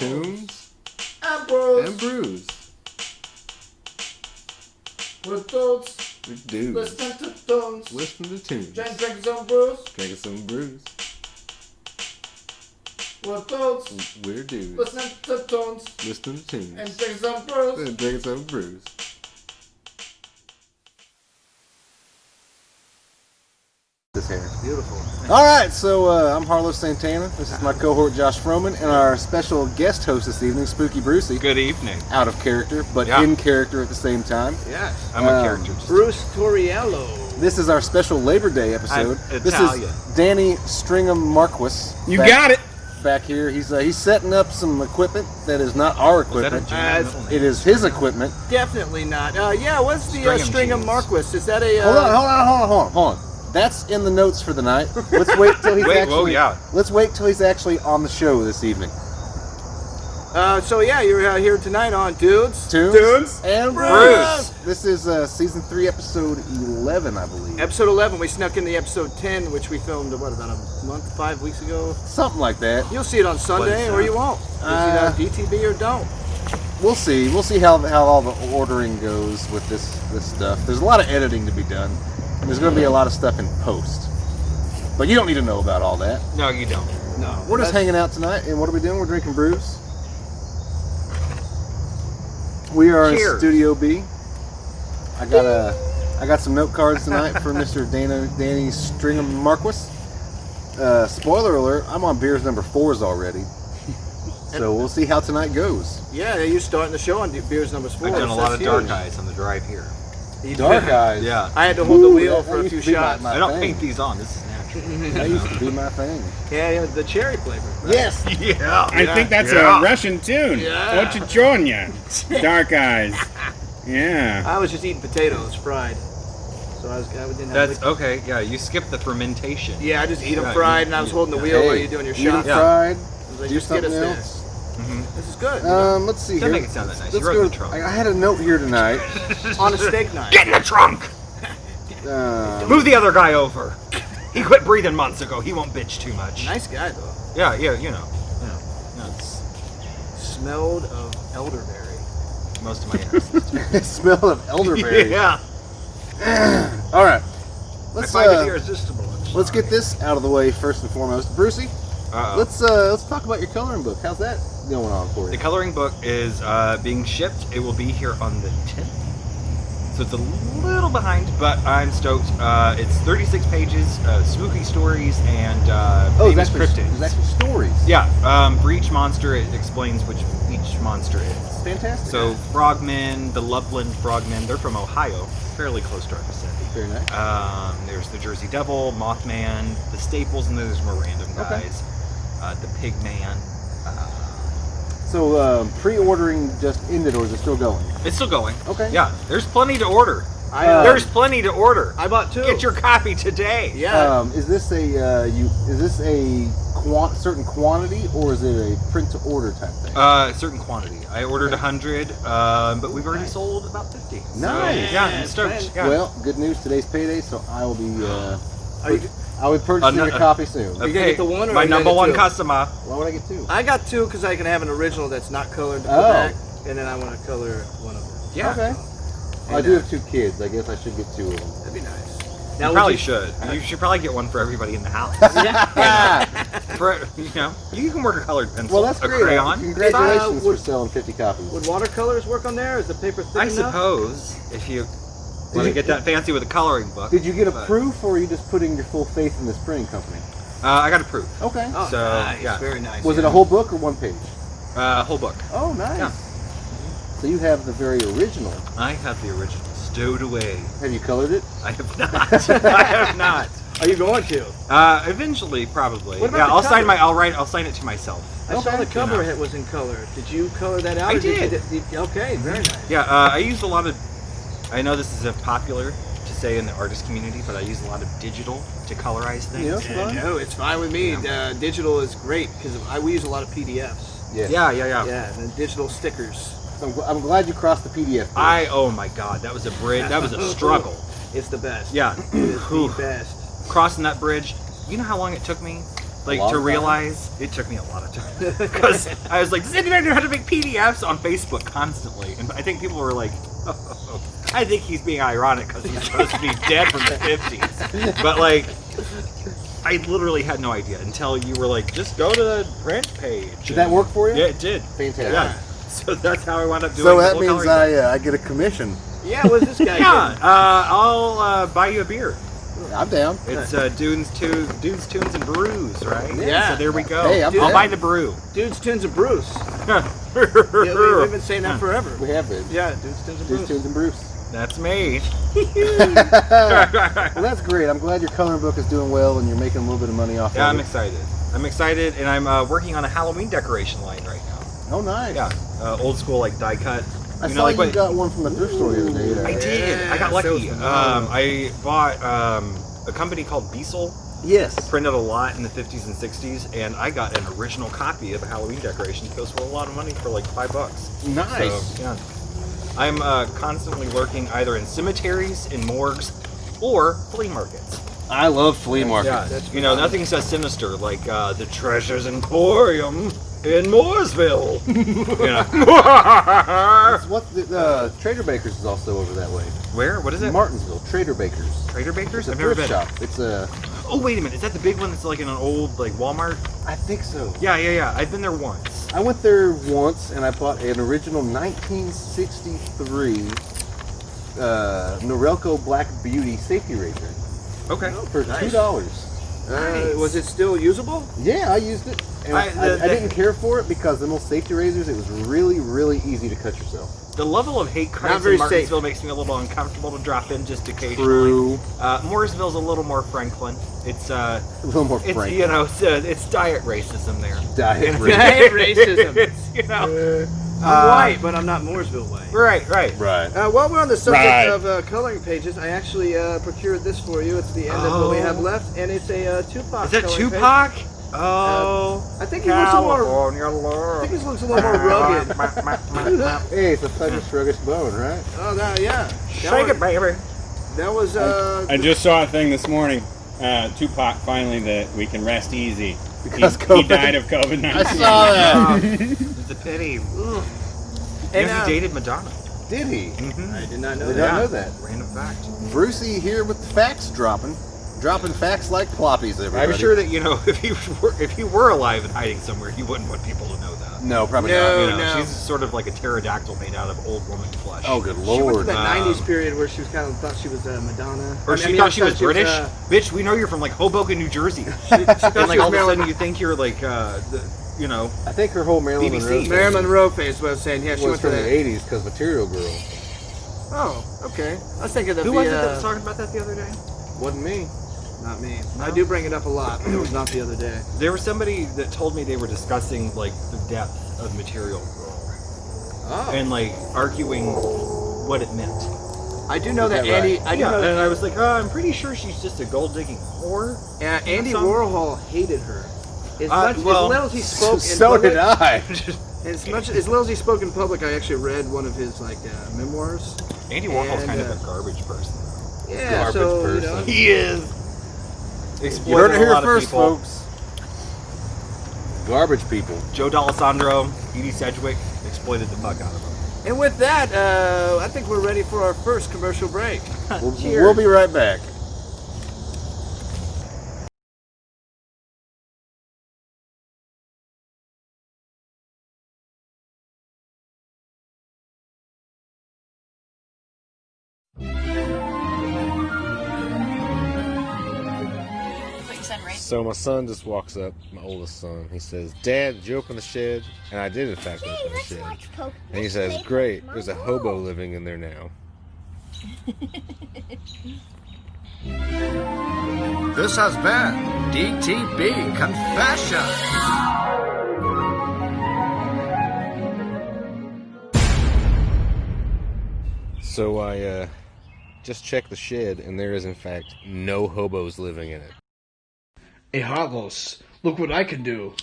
tunes and brews. and brews. We're dudes. We do. Listen to tunes. Listen to tunes. Drinking some brews. Drinking some brews. We're dudes. We're dudes. Listen to tunes. Listening to tunes. And drinking some brews. And drinking some brews. This hair. Beautiful. All right, so I'm Harlow Santana. This is my cohort Josh Froman, and our special guest host this evening, Spooky Brucey. Good evening. Out of character, but in character at the same time. Yes. I'm a character. Bruce Torriello. This is our special Labor Day episode. I'm this Italian. is Danny Stringham-Marquis. You got it. Back here, he's setting up some equipment that is not our equipment. It is his equipment. Definitely not. What's the Stringham-Marquis? Is that a... Hold on. That's in the notes for the night. Let's wait till he's Let's wait till he's actually on the show this evening. You're here tonight on Dudes and Brews. This is season 3, episode 11, I believe. Episode 11. We snuck in the episode 10, which we filmed about a month, 5 weeks ago. Something like that. You'll see it on Sunday, or you won't. You'll see it on DTV or don't. We'll see. We'll see how all the ordering goes with this stuff. There's a lot of editing to be done. And there's going to be a lot of stuff in post. But you don't need to know about all that. No, you don't. No. We're just hanging out tonight, and what are we doing? We're drinking brews. We are in Studio B. I got some note cards tonight for Mr. Danny Stringham-Marquis. Spoiler alert, I'm on beers number 4s already. So we'll see how tonight goes. Yeah, you're starting the show on beers number 4. I've done a lot of dark eyes on the drive here. Dark eyes? Yeah. I had to hold the wheel for a few shots. I don't paint these on. This is natural. That used to be my thing. Yeah, the cherry flavor. Right? Yes. Yeah. I think that's a Russian tune. Yeah. Ochichonya. Dark eyes. Yeah. I was just eating potatoes fried. So I didn't have That's okay. Yeah, you skipped the fermentation. Yeah, I just eat them fried, and I was holding the wheel while you're doing your shots. Fried. Like, Do something else. This is good. Let's see here. That make it sound that nice. Let's You wrote go. in the trunk. I had a note here tonight. On a steak knife. Get in the trunk! Move the other guy over. He quit breathing months ago. He won't bitch too much. Nice guy, though. Yeah, you know. Smelled of elderberry. Most of my answers. Smell of elderberry. Yeah. All right. I find it irresistible. Let's get this out of the way first and foremost. Brucey, let's talk about your coloring book. How's that going on for you? The coloring book is being shipped. It will be here on the 10th. So it's a little behind, but I'm stoked. It's 36 pages, spooky stories, and famous cryptids. There's actually stories. Yeah, for each monster, it explains which each monster is. Fantastic. So frogmen, the Loveland frogmen, they're from Ohio, fairly close to our vicinity. Very nice. There's the Jersey Devil, Mothman, the Staples, and then there's more random guys. The Pigman. So pre-ordering just ended, or is it still going? It's still going. Okay. Yeah, there's plenty to order. There's plenty to order. I bought 2. Get your copy today. Yeah. Is this a certain quantity, or is it a print to order type thing? Certain quantity. I ordered 100, but we've already sold about 50. Nice. So, yeah, I'm stoked. Yeah. Well, good news. Today's payday, so I will be. I'll be purchasing a copy soon. You gonna get the one, or my you gonna number get one 2? customer. Why would I get 2? I got 2 because I can have an original that's not colored to put back, and then I want to color one of them. Yeah. Okay. Well, I do have 2 kids. I guess I should get 2 of them. That'd be nice. You probably should. You should probably get one for everybody in the house. You can work a colored pencil. Well, that's great. A crayon. Congratulations for selling 50 copies. Would watercolors work on there? Is the paper thick enough? suppose if you want to get that fancy with a coloring book. Did you get a proof, or are you just putting your full faith in this printing company? I got a proof. Okay. Oh, So, nice. yeah. Very nice. Was it a whole book or 1 page? Whole book. Oh, nice. Yeah. So you have the very original. I have the original stowed away. Have you colored it? I have not. I have not. Are you going to? Eventually, probably. What about Yeah, the I'll sign it to myself. I saw the cover it was in color. Did you color that out? I or did. Okay, very nice. Yeah, I used a lot of. I know this is popular to say in the artist community, but I use a lot of digital to colorize things. Yeah, it's fine. No, it's fine with me. Digital is great because we use a lot of PDFs. Yes. Yeah. Yeah, and digital stickers. I'm glad you crossed the PDF. Oh my God, that was a bridge. That was a struggle. It's the best. Yeah. It is the best. Crossing that bridge. You know how long it took me Like, long to time? realize, it took me a lot of time. Because I was like, does anybody know how to make PDFs on Facebook constantly? And I think people were like, oh, I think he's being ironic because he's supposed to be dead from the 50s. But, like, I literally had no idea until you were like, just go to the print page. Did that work for you? Yeah, it did. Fantastic. Yeah. So that's how I wound up doing So the that whole means coloring. I get a commission. Yeah, what's this guy Yeah, doing? I'll buy you a beer. I'm down. It's Dudes, Tunes, and Brews, right? Yeah. So there we go. Hey, I'm I'll down. buy the brew. Dudes, Tunes, and Brews. Yeah, we've been saying that forever. We have been. Yeah, Dudes, Tunes, and Dudes, Brews. Tunes, and Bruce. That's me. Well, that's great. I'm glad your coloring book is doing well and you're making a little bit of money off Yeah, of I'm it. excited. I'm excited, and I'm working on a Halloween decoration line right now. Oh, nice. Yeah, old school like die cut. I You saw know, like you what? got one from the thrift store the other day. I did. I got Yeah, lucky. so- I bought a company called Beasel. Yes. Printed a lot in the 50s and 60s, and I got an original copy of a Halloween decoration. It goes for a lot of money for like $5. Nice. So, yeah. I'm constantly lurking either in cemeteries, in morgues, or flea markets. I love flea markets. Yeah, you know, nothing so sinister like the Treasures Emporium in Mooresville. It's what the Trader Baker's is also over that way. Where? What is it? Martinsville, Trader Baker's. Trader Baker's? It's a I've never thrift been. shop. It's a. Oh, wait a minute. Is that the big one that's like in an old like Walmart? I think so. Yeah. I've been there once. I went there once and I bought an original 1963 Norelco Black Beauty safety razor Okay. for Nice. $2. Was it still usable? Yeah, I used it. And I- I didn't care for it because the old safety razors, it was really, really easy to cut yourself. The level of hate Not crimes very in Martinsville safe. makes me a little uncomfortable to drop in just occasionally. True. Mooresville's a little more Franklin. It's A little more it's frank. you know it's diet racism there. Diet razor. Diet racism. It's, you know. I'm white, but I'm not Mooresville white. Right. Right. While we're on the subject Right. of coloring pages, I actually procured this for you. It's the end of what we have left, and it's a Tupac. Is that coloring page. Tupac? Oh, I think he looks a little more. California I love. think he looks a little more rugged. Hey, it's a Thunder Sluggish Bone, right? Oh, yeah. Shake it, baby. That was I just saw a thing this morning. Tupac finally that we can rest easy. Because he COVID. died of COVID-19. I saw that. It's a pity. You And know, he dated Madonna. Did he? Mm-hmm. I did not I know did that. not know that. Random fact. Brucey here with the facts dropping facts like ploppies, everybody. I'm sure that if he were alive and hiding somewhere, he wouldn't want people to know that. No, probably No. not. You know, she's sort of like a pterodactyl made out of old woman flesh. Oh, good She went lord. through that 90s period where she was kind of thought she was Madonna. Or she thought she was British. Bitch, we know you're from like Hoboken, New Jersey. And like all of a sudden you think you're like, you know. I think her whole Marilyn BBC. Monroe Marilyn Monroe face, what I was saying. Yeah, she was went from through the that. 80s because Material Girl. Oh, okay. I was thinking of Who was it that was talking about that the other day? Wasn't me. Not me. No? I do bring it up a lot, but it was not the other day. There was somebody that told me they were discussing like the depth of Material Girl Oh. and like arguing what it meant. I do know that Is that Andy. right? I do know that and I was like, I'm pretty sure she's just a gold digging whore. Andy Some- Warhol hated her. As well, little as he spoke in So public, did I. as little as he spoke in public, I actually read one of his memoirs. Andy Warhol's And, kind of a garbage person. Yeah, Garbage so person. you know. He is. You Exploited heard it a here lot of first, people. folks. Garbage people. Joe D'Alessandro, Edie Sedgwick exploited the fuck out of him. And with that, I think we're ready for our first commercial break. We'll be right back. So my son just walks up, my oldest son. He says, "Dad, did you open the shed?" And I did, in fact, open the shed. And he says, "Great, there's a hobo living in there now." This has been DTB Confession. So I just checked the shed, and there is, in fact, no hobos living in it. Hey, Havos, look what I can do.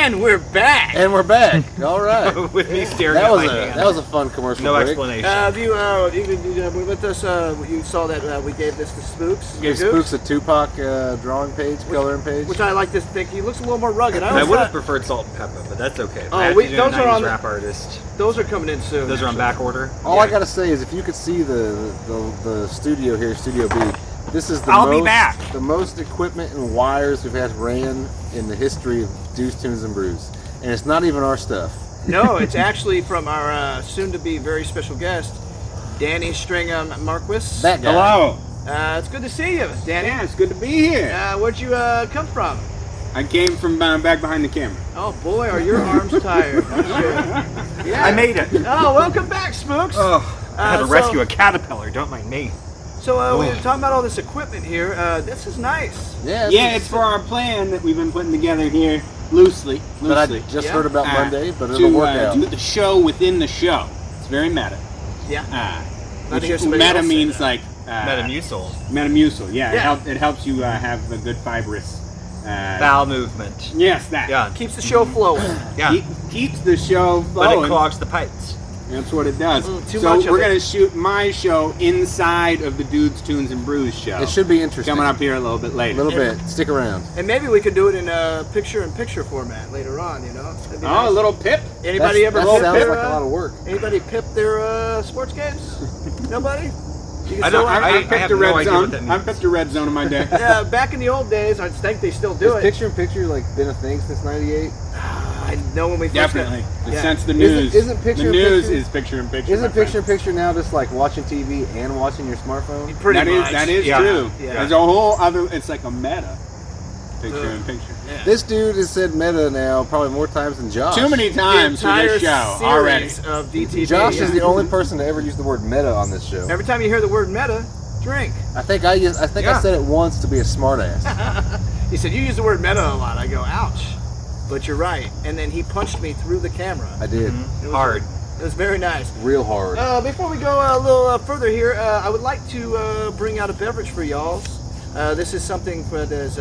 And we're back. And we're back. All right. With me staring That at was my a hand. that was a fun commercial. No break. explanation. You were with us. You saw that we gave this to Spooks. Gave Spooks a Tupac drawing page, coloring page. Which I like to think he looks a little more rugged. I would have preferred salt and pepper, but that's okay. Oh, I have we- to do those a are 90s on- rap artist. Those are coming in soon. Those are on back order. All I gotta say is, if you could see the studio here, Studio B, this is I'll be back. the most equipment and wires we've had ran in the history of Dudes, Tunes, and Brews, and it's not even our stuff. No, it's actually from our soon-to-be very special guest, Danny Stringham-Marquis. That guy. Hello. It's good to see you, Danny. Yeah, it's good to be here. Where'd you come from? I came from back behind the camera. Oh boy, are your arms tired? Yeah. I made it. Oh, welcome back, Spooks. Oh, I had to rescue a caterpillar. Don't mind me. So we were talking about all this equipment here. This is nice. Yeah, Yeah, it's for our plan that we've been putting together here loosely. But I just heard about Monday, but it'll to work out. do the show within the show. It's very meta. Yeah. Which to hear somebody meta else say means that. like Metamucil. Metamucil. Yeah, Yeah. It helps you have a good fibrous. Bowel movement. Yes, that. Yeah. Keeps the show flowing. Yeah. Keeps the show But flowing. it clogs the pipes. That's what it does. Too So much of we're it. going to shoot my show inside of the Dudes, Tunes, and Brews show. It should be interesting. Coming up here a little bit A later. little bit. Stick around. And maybe we could do it in a picture-in-picture format later on. You know. That'd be Oh, nice. a little pip. Anybody that ever sounds pip like their, a lot of work. Anybody pip their sports games? Nobody. You can I still- don't- I I picked have a no red idea zone. what that I means. picked a red zone in my day. Yeah, back in the old days, I think they still do Has it. picture in picture like been a thing since '98? I know when we first Definitely. Yeah. Since the Isn't- news. isn't picture the in news picture- is picture in picture. Isn't my picture in friend. picture now just like watching TV and watching your smartphone? Pretty That is much. that is Yeah. true. Yeah. There's a whole other. It's like a meta. Picture in picture. Yeah. This dude has said meta now probably more times than Josh. Too many The times for entire this show series already. of DTV. Josh is yeah. the only person to ever use the word meta on this show. Every time you hear the word meta, drink. I think I Yeah. said it once to be a smartass. He said, you use the word meta a lot. I go, ouch. But you're right. And then he punched me through the camera. I did. It was- Hard. It was very nice. Real hard. Before we go a little further here, I would like to bring out a beverage for y'all. This is something that is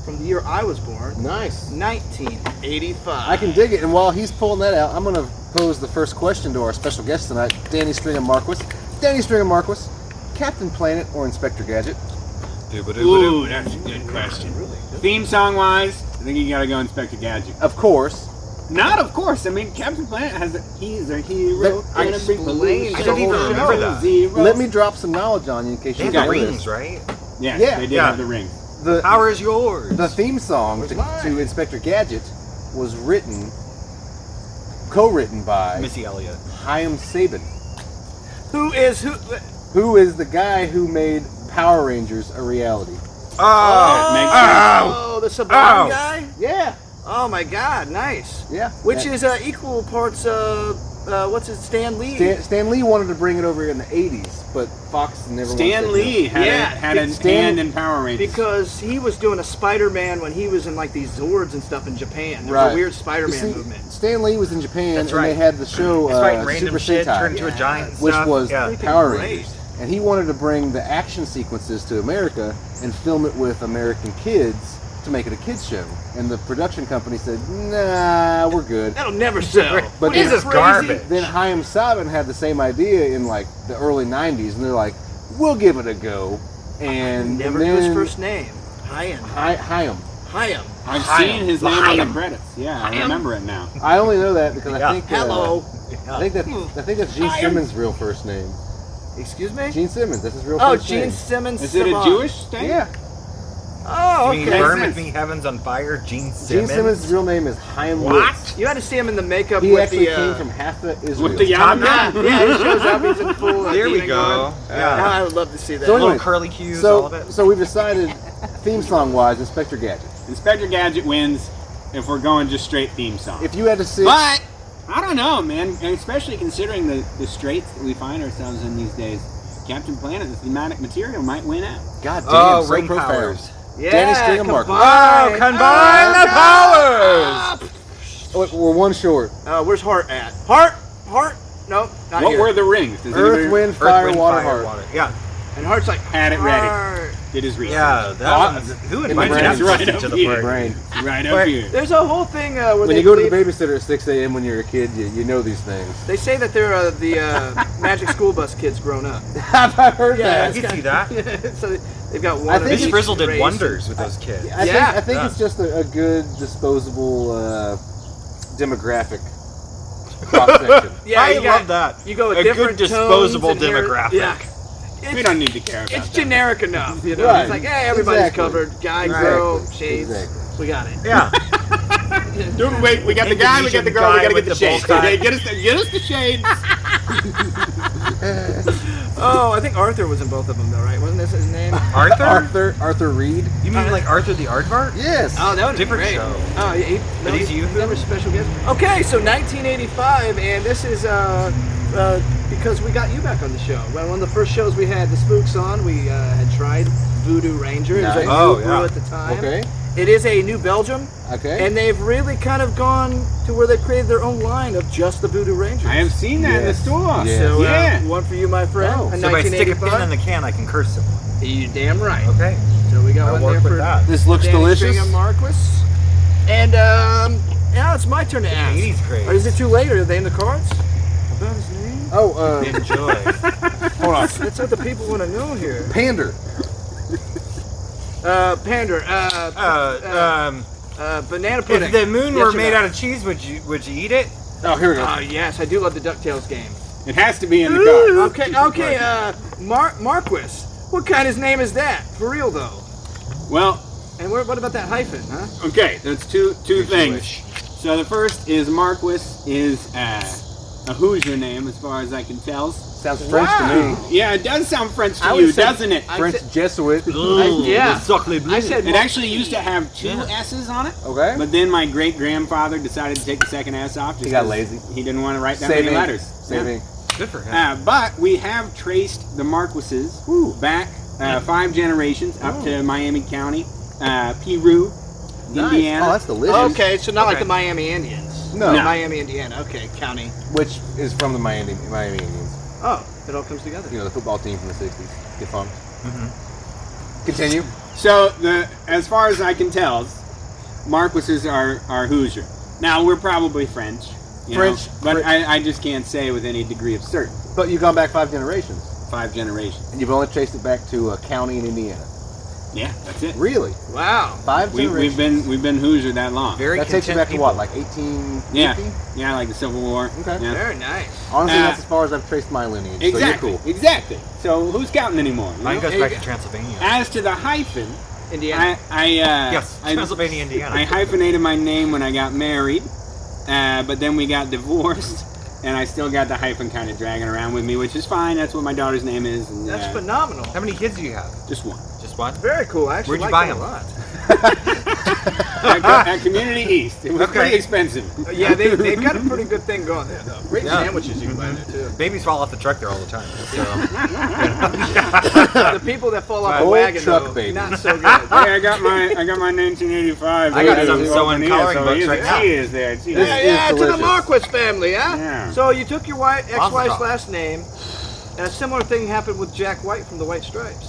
from the year I was born, Nice. 1985. I can dig it. And while he's pulling that out, I'm going to pose the first question to our special guest tonight, Danny Stringham-Marquis. Danny Stringham-Marquis, Captain Planet or Inspector Gadget? Ooh, that's a good question. Theme song wise, I think you gotta go Inspector Gadget. Of course. Not of course. I mean, Captain Planet he's a hero. I gonna bring explained I didn't even the remember that. zeros. Let me drop some knowledge on you in case They you have don't know rings, this. right? Yeah, Yeah. they did Yeah. have the ring. The Power is yours. The theme song to Inspector Gadget was co-written by Missy Elliott. Chaim Sabin, Who is who? who is the guy who made Power Rangers a reality. Makes sense. Oh, the Sublime Ow. guy? Yeah, Oh my God, nice. yeah. Which And is equal parts what's it? Stan Lee. Stan Lee wanted to bring it over in the '80s, but Fox never. Stan Lee had, Yeah, had an Stan- hand in Power Rangers. Because he was doing a Spider-Man when he was in like these Zords and stuff in Japan. There was Right. a weird You Spider-Man see, movement. Stan Lee was in Japan, That's and right. they had the show It's fighting random Super shit, Sentai, turn into a giant which stuff. was yeah. Freaking Power great. Rangers. And he wanted to bring the action sequences to America and film it with American kids to make it a kids show. And the production company said, "Nah, we're good." That'll never sell. But What then- is this Crazy. garbage? Then Chaim Sabin had the same idea in like the early '90s, and they're like, "We'll give it a go." And Never then knew his first name. Chaim. Chaim. Chaim. I've Chaim. seen his name on the Chaim. credits. Yeah, I remember it now. I only know that because I Yeah. think Hello. I think that's Gene Simmons' real first name. Excuse me? Gene Simmons. That's his real Oh, first Gene name. Simmons. Is it a Savant. Jewish thing? Yeah. Oh, You mean okay. Burn sense. With Me, Heaven's on Fire, Gene Simmons? Gene Simmons' real name is Chaim What? Woods. You had to see him in the makeup He with actually the. came from Haifa, Israel. With the Top yarmulke? Hat? Yeah, he shows up. He's in full. There we demon go. garb. Yeah. I would love to see that. So Little anyway, curly cues, all of it. So we've decided, theme song wise, Inspector Gadget. Inspector Gadget wins if we're going just straight theme song. If you had to sit, But I don't know, man. And especially considering the straits that we find ourselves in these days, Captain Planet, the thematic material might win out. God damn, Oh, so ring profound. powers. Yeah, Danny Stringham-Marquis. Oh, combine the powers! Oh, we're one short. Where's Hart at? Hart? No, not What here. were the rings? Does Earth, anybody- wind, fire, Wind, water, Fire, heart. Water. Yeah. And Hart's like, Had it ready. Hart. did his research. Yeah, that one's... Who invited that brain. person to the party? Brain. Right up here. There's a whole thing where When they you go to the believe- babysitter at 6 a.m. when you're a kid, you know these things. They say that they're the Magic School Bus kids grown up. Have I heard Yeah, that? I can see that. So they've got one. I of think Miss each Frizzle did race. wonders with those kids. I think Yeah. it's just a good disposable demographic cross section. Yeah, I you got- love that. You go with A different good disposable tones and hair- demographic. Yeah. We don't need to care about It's that. generic enough, you know. Right. It's like, hey, everybody's Exactly. covered. Guy, Exactly. girl, shades. Exactly. We got it. Yeah. Dude, wait, we got the guy, we got the girl, we Guy gotta get with the the shades. bow tie. Okay, get us the shades. Oh, I think Arthur was in both of them, though, right? Wasn't this his name? Arthur? Arthur Reed. You mean like Arthur the Aardvark? Yes. Oh, that would be Different great. show. Oh, he Are these you? Never special guest. Okay, so 1985, and this is because we got you back on the show. Well, one of the first shows we had the Spooks on, we had tried Voodoo Ranger. It was a Nice. new Oh, brew yeah. at the time. Okay. It is a New Belgium, Okay. and they've really kind of gone to where they created their own line of just the Voodoo Rangers. I have seen that in the Yes. store. Yes. So, Yeah. one for you, my friend. Oh. in So if I stick a pin 1985. in the can, I can curse someone. You damn right. Okay. So we got I'll one work there with for that. This looks Danny delicious. Stringham-Marquis. And now it's my turn to ask. 80s craze. Or is it too late? Are they in the cards? About his name? Oh, Enjoy. hold on. That's what the people want to know here. Pander. Pander. Banana If pudding. the moon Yes were or made no? out of cheese, would you eat it? Oh, here we go. Oh, yes. I do love the DuckTales game. It has to be in the car. Okay. Marquis. What kind of name is that? For real, though. Well, And what about that hyphen, huh? okay, that's two things. Jewish. So the first is Marquis is a Hoosier name, as far as I can tell. Sounds French Wow. to me. Yeah, it does sound French I to would've you, said- doesn't it? I French said- Jesuit. yeah. I said It actually used to have two Yeah. S's on it. Okay. But then my great-grandfather decided to take the second S off. Just He got 'cause lazy. He didn't want to write that Saving. many letters. Saving. Good for him. But we have traced the Marquises back 5 generations up to Miami County, Peru, Indiana. Oh, that's delicious. Okay, so not like Okay. the Miami Indians. No. Miami, Indiana. Okay, county. Which is from the Miami Indians. Oh, it all comes together. You know, the football team from the 60s. Get fun. Mhm. Continue. So as far as I can tell, Marquises are Hoosier. Now we're probably French, you French, know, but Fr- I just can't say with any degree of certainty. But you've gone back 5 generations. 5 generations. And you've only traced it back to a county in Indiana. Yeah, that's it. Really? Wow. 5 generations. We've been Hoosier that long. Very That takes you back content to what, people. like 1850? Yeah, yeah, like the Civil War. Okay. Yeah. Very nice. Honestly, Uh, that's as far as I've traced my lineage. Exactly. So you're cool. Exactly. So who's counting anymore? you Mine know? goes There back you to go. Transylvania. As to the hyphen, Indiana. Yes, I Transylvania, Indiana. I hyphenated my name when I got married, but then we got divorced, and I still got the hyphen kind of dragging around with me, which is fine. That's what my daughter's name is. And, That's phenomenal. How many kids do you have? just one. Just one? Very cool. I actually Where'd you like buy that a 'em? lot. At Community East. It was Okay. pretty expensive. Yeah, they've got a pretty good thing going there, though. Great Yeah. sandwiches you can buy there, too. Babies fall off the truck there all the time. So. The people that fall off the Old wagon, truck though, baby. not so good. Hey, I got my 1985. I got Voodoo some sewing over here, coloring so books he's- right now. She is there. She This is. is Yeah, to the delicious. Marquis family, huh? Yeah. So you took your ex-wife's Awesome. last name, and a similar thing happened with Jack White from the White Stripes.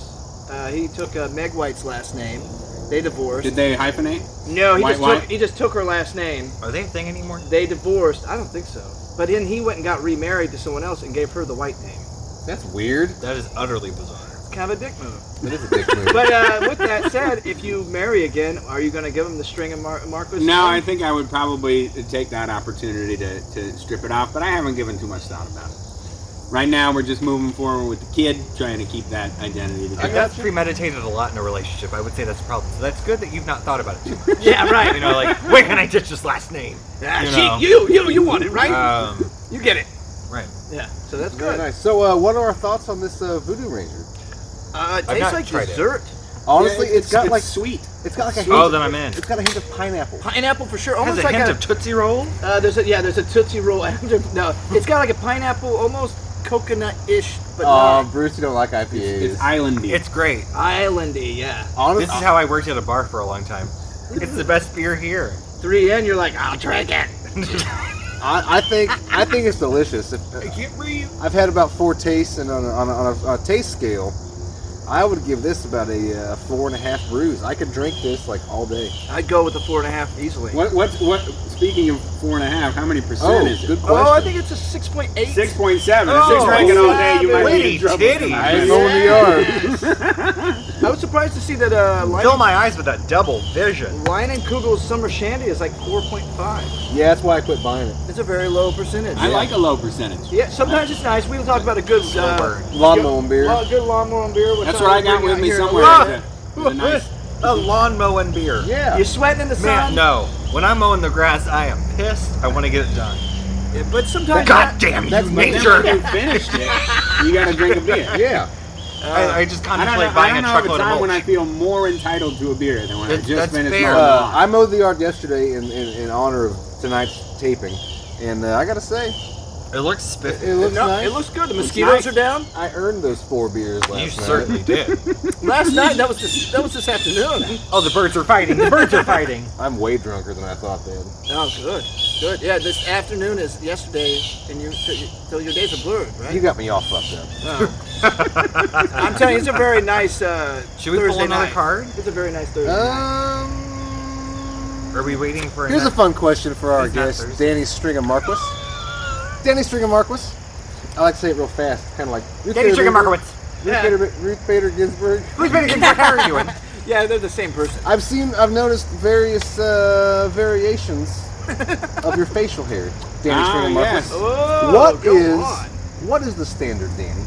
He took Meg White's last name. They divorced. Did they hyphenate? No, White? he just took her last name. Are they a thing anymore? They divorced. I don't think so. But then he went and got remarried to someone else and gave her the White name. That's weird. That is utterly bizarre. It's kind of a dick move. It is a dick move. But with that said, if you marry again, are you going to give him the Stringham-Marquis? No, I think I would probably take that opportunity to strip it off, but I haven't given too much thought about it. Right now, we're just moving forward with the kid, trying to keep that identity together. That's premeditated a lot in a relationship. I would say that's a problem. So that's good that you've not thought about it too much. Yeah, right. You know, like, where can I ditch this last name? You know. You want it, right? You get it. Right. Yeah, so that's Very good. nice. So, what are our thoughts on this Voodoo Ranger? It not tastes like tried it. dessert. Honestly, Yeah, it's got like sweet. it's got like a hint. Oh, then I'm in. It's got a hint of pineapple. Pineapple for sure. Has Almost a like hint of Tootsie Roll. there's a Tootsie Roll. No, it's got like a pineapple, almost coconut-ish, but not Bruce, you don't like IPAs. It's islandy. It's great. islandy. Yeah. Honestly, This is how I worked at a bar for a long time. It's the best beer here. 3 in, you're like, I'll drink it. I think it's delicious. I can't breathe. I've had about 4 tastes, and on a taste scale, I would give this about a 4.5 brews. I could drink this like all day. I'd go with the 4.5 easily. What? Speaking of 4.5, how many percent is it? Good question. Oh, I think it's a 6.8. 6.7. Oh, If you're drinking all day, you might be in trouble. titty. I know in the yard. I was surprised to see that Fill my eyes with that double vision. Lion and Kugel's Summer Shandy is like 4.5. Yeah, that's why I quit buying it. It's a very low percentage. I like a low percentage. Yeah, sometimes it's nice. We talk about a good Lawn mowing beer. Good lawn mowing beer. That's what I got with me somewhere. Is a nice. A lawn mowing beer. Yeah. You're sweating in the sun. Man, no. When I'm mowing the grass, I am pissed. I want to get it done. Yeah, but sometimes. God damn you, That's my- nature! When you finished it, you got to drink a beer. Yeah. I just I don't contemplate know, buying I a don't know of a truckload of time when I mulch. feel more entitled to a beer than when I That's just finished fair. mowing the lawn. I mowed the yard yesterday in honor of tonight's taping, and I gotta say, It looks spiffy. it looks No, nice. it looks good. The mosquitoes nice. are down. I earned those 4 beers last You night. certainly did. Last night, that was this afternoon. Oh, the birds are fighting. The birds are fighting. I'm way drunker than I thought then. Oh, good. Good. Yeah, this afternoon is yesterday, and till your days are blurred, right? You got me all fucked up. Oh. I'm telling you, it's a very nice Should we Thursday pull another night. card? It's a very nice Thursday night. Are we waiting for Here's a fun question for our It's not guest, Thursday. Danny Stringham-Marquis. Danny Stringham-Marquis. I like to say it real fast, kind of like Danny Stringham-Marquis. Ruth Bader Ginsburg. Who's been in How are you doing? Yeah, they're the same person. I've noticed various variations of your facial hair, Danny Stringham-Marquis. yes. Oh, go on. What is the standard, Danny?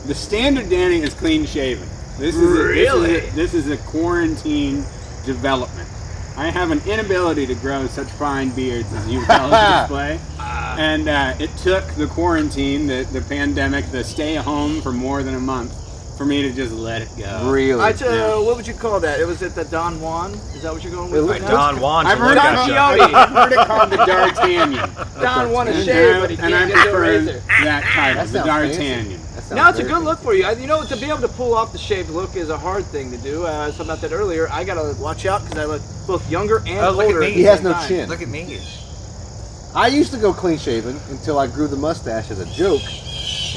The standard Danny is clean shaven. This is Really? this is a quarantine development. I have an inability to grow such fine beards as you fellas display. And it took the quarantine, the pandemic, the stay home for more than a month for me to just let it go. Really? What would you call that? Was it the Don Juan? Is that what you're going with? It right looks- now? Don Juan. I've heard, Don Quixote. I've heard it called the D'Artagnan. Don Juan is And shaved, but he I can't get the prefer razor. that title, That the sounds fancy. D'Artagnan. That sounds Now it's a very good look for you. You know, to be able to pull off the shaved look is a hard thing to do. I was talking about that earlier. I gotta watch out because I look both younger and Oh, look at older. me. at He the has same no time. chin. Look at me. I used to go clean shaven until I grew the mustache as a joke,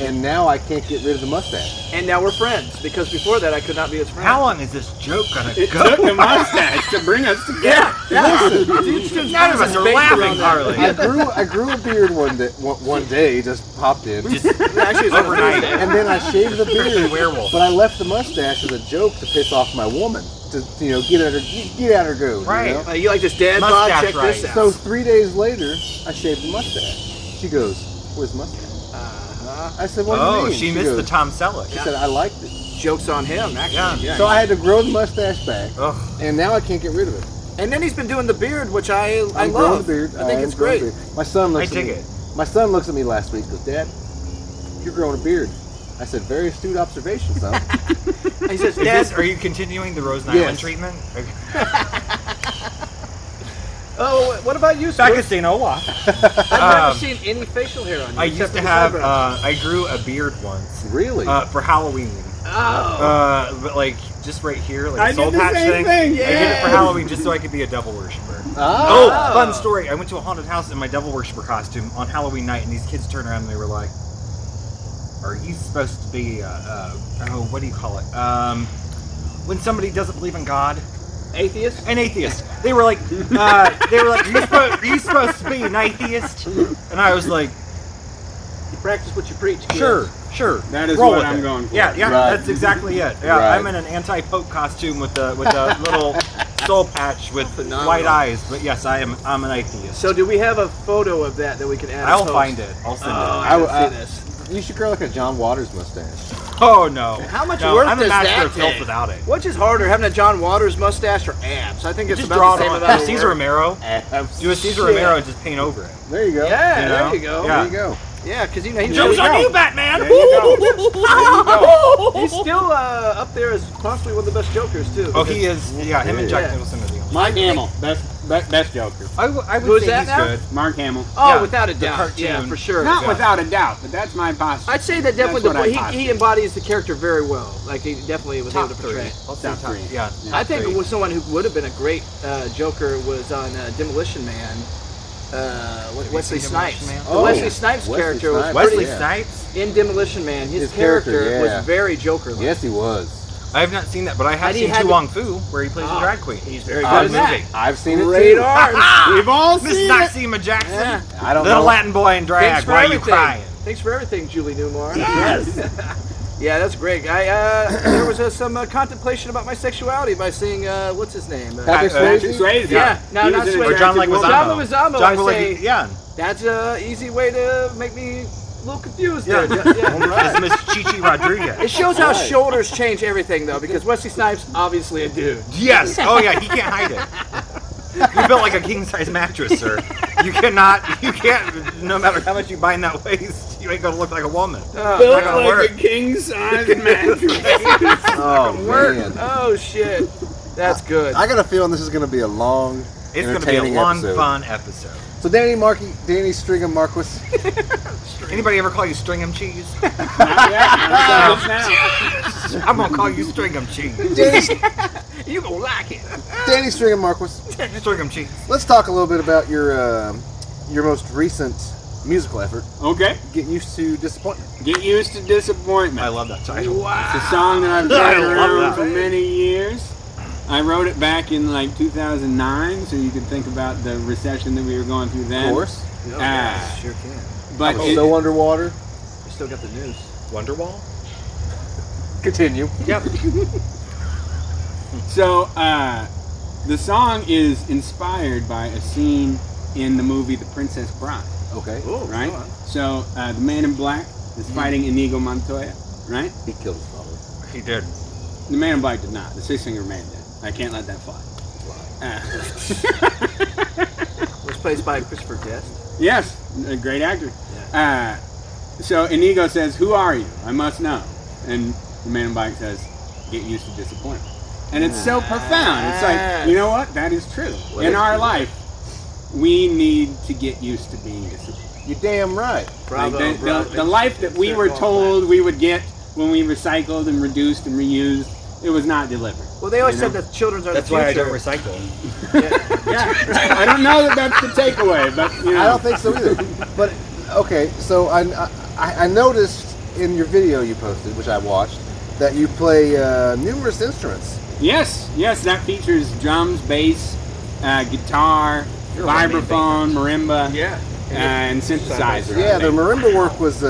and now I can't get rid of the mustache. And now we're friends because before that I could not be his friend. How long is this joke gonna It go? took the mustache to bring us together. None of us are laughing, Harley. I grew a beard one day, just popped in, Just Actually, it's overnight. and then I shaved the beard. Werewolf. But I left the mustache as a joke to piss off my woman, to get at her goat. Right. You know? You like this dad bod? Mustache Check this right. out. So 3 days later, I shaved the mustache. She goes, "Where's the mustache?" I said, "What do you Oh, mean?" she missed the goes, Tom Selleck. She said, "I liked it." Joke's on him, actually. Yeah. So I had to grow the mustache back, Ugh. and now I can't get rid of it. And then he's been doing the beard, which I I'm growing love. the beard. I think am it's growing great. the beard. My son looks I at dig me. it. My son looks at me last week and goes, "Dad, you're growing a beard." I said, "Very astute observation, son." He says, Is Dad, this, are you continuing the Rose Yes. Island treatment? oh, what about you, Spooks? St. Olaf. I've never seen any facial hair on you. I except used for to the have, eyebrows. I grew a beard once Really? for Halloween. Oh. But like just right here, like I a soul did the patch same thing, I did it yeah. for Halloween just so I could be a devil worshiper. Oh. Oh, fun story. I went to a haunted house in my devil worshiper costume on Halloween night, and these kids turned around and they were like, "Are you supposed to be, what do you call it? When somebody doesn't believe in God? Atheist? An atheist." They were like, are you supposed to be an atheist? And I was like, You practice what you preach, kid. Sure. That is Roll what with I'm it. going for. Yeah, Right. that's exactly it. Yeah, Right. I'm in an anti-pope costume with a little soul patch with Phenomenal. white eyes. But yes, I'm an atheist. So do we have a photo of that we can add? I'll as post? find it. I'll send Oh, it. I gotta I- see this. You should grow like a John Waters mustache. Oh no. How much no, work I'm a does master that of filth take? without it. Which is harder, having a John Waters mustache or abs? I think it's Just about draw the it same on. amount Do of Caesar work. Romero. Do a Caesar Shit. Romero and just paint over it. There you go. Yeah, You there know? you go. Yeah. There you go. Yeah, because you know he's Joke's really on you, Batman. There you go. He's still up there as possibly one of the best Jokers too. Oh, he is. Yeah, him and Jack Yeah. Nicholson are the only. Mark Hamill, best Joker. I would Who's say that he's now? good. Mark Hamill. Oh, Yeah, without a the doubt. cartoon. Yeah, for sure. Not Yeah. without a doubt, but that's my posture. I'd say that definitely That's what I posture. he embodies the character very well. Like he definitely was Top able to three. portray it. I'll say Top top three. Yeah. I think three. it was someone who would have been a great Joker was on Demolition Man. Wesley seen Snipes. Demolition Man? The Oh, Wesley Snipes Wesley character Snipes. was Wesley pretty Yeah. Snipes. in Demolition Man. His His character, character yeah. was very Joker-like. Yes, he was. I have not seen that, but I have And he seen had Tu to- Wong Fu, where he plays a drag queen. He's very Good good at movie. that. I've seen it Great too. arms. We've all Miss seen it. Maxima Jackson. Yeah. I don't Little know. Latin boy in drag. Thanks for Why are you everything. crying? Thanks for everything, Julie Newmar. Yes. Yeah, that's great. There was some contemplation about my sexuality by seeing what's his name? Patrick Patrick Swayze? Swayze. Yeah, no, He not was an Swayze. Or John attractive Leguizamo. woman. John Leguizamo. John I say, yeah. that's an easy way to make me a little confused Yeah. there. It's Miss Chichi Rodriguez. It shows how shoulders change everything, though, because Wesley Snipes obviously a dude. Yes. Oh yeah, he can't hide it. You built like a king size mattress, sir. You can't, no matter how much you bind that waist, you ain't gonna look like a woman. Built not gonna like work. a king-size mattress. Oh, man. Oh shit, that's good. I got a feeling this is going to be a long, It's gonna be a entertaining long, episode. fun episode. So Danny Stringham-Marquis. Anybody ever call you Stringham Cheese? Now. I'm gonna call you Stringham Cheese. You gonna like it. Danny Stringham-Marquis. Stringham Cheese. Let's talk a little bit about your most recent musical effort, Okay. Get Used to Disappointment. Get Used to Disappointment. I love that title. It's a song that I've I played love around that. for many years. I wrote it back in like 2009, so you can think about the recession that we were going through then. Of course. Oh, yeah, sure can. But I was so underwater. We still got the news. Wonderwall? Continue. Yep. so the song is inspired by a scene in the movie The Princess Bride, Okay. Oh, right? go on. So the man in black is fighting Inigo Montoya, right? He killed his father. He did. The man in black did not. The singer man did. I can't let that fly. Was played by Christopher Guest. Yes, a great actor. So Inigo says, "Who are you? I must know." And the man in black says, "Get used to disappointment." And it's so profound. It's like, you know what? That is true. In our life, we need to get used to being disappointed. You're damn right. Bravo, Like bravo. the life that we were told we would get when we recycled and reduced and reused, it was not delivered. Well, they always You said know? that children are That's the why I future. don't recycle. Yeah, I don't know that that's the takeaway, but you know. I don't think so either. But okay, so I noticed in your video you posted, which I watched, that you play numerous instruments. Yes, that features drums, bass, guitar, You're a vibraphone, marimba, Yeah. and synthesizer. Yeah, the marimba work was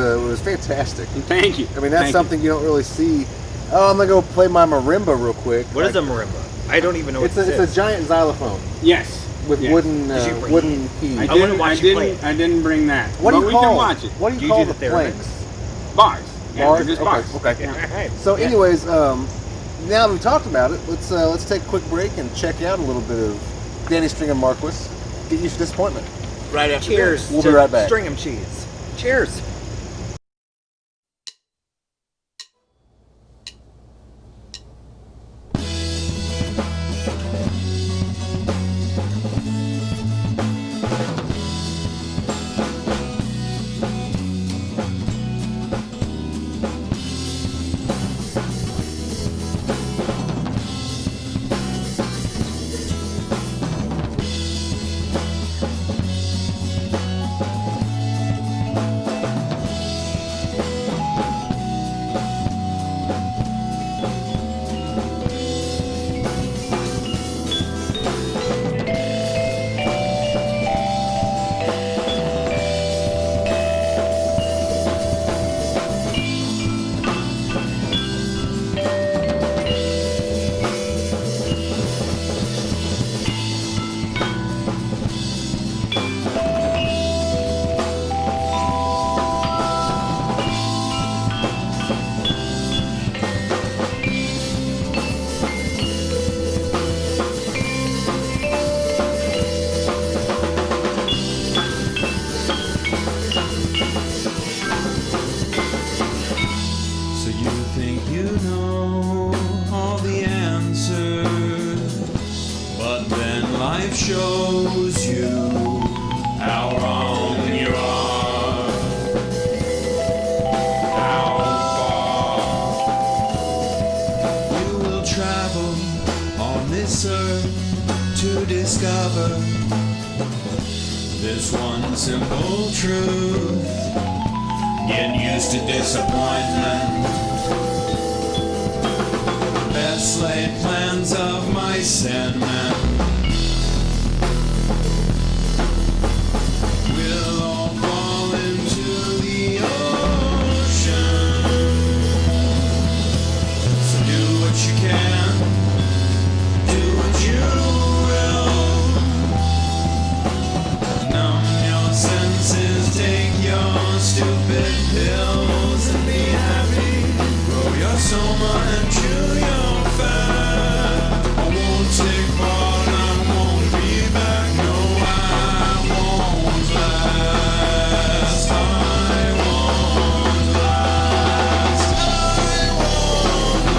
fantastic. Thank you. I mean, that's something you don't really see. Oh, I'm gonna go play my marimba real quick. What is a marimba? I don't even know what It's a giant xylophone Yes. with yes. wooden keys. I wanna watch you play it. didn't bring that. What do but you we call? can watch it. What do Do you you call do the the theremin? planks? Bars. Yeah, Bars? they're just Okay, bars. okay. Yeah. Alright. So, anyways, now that we've talked about it, let's take a quick break and check out a little bit of Danny Stringham-Marquis. Get Used to Disappointment. Right after Cheers. We'll to be right back. Stringham Cheese. Cheers. life shows you how wrong you are, how far you will travel on this earth to discover this one simple truth. Get used to disappointment. just laid plans of my Sandman. We'll all fall into the ocean. So do what you can, do what you will. Numb your senses, take your stupid pills and be happy. Grow your soma and chew your fat. I won't take part, I won't be back. No, I won't last. I won't last. I won't last. I won't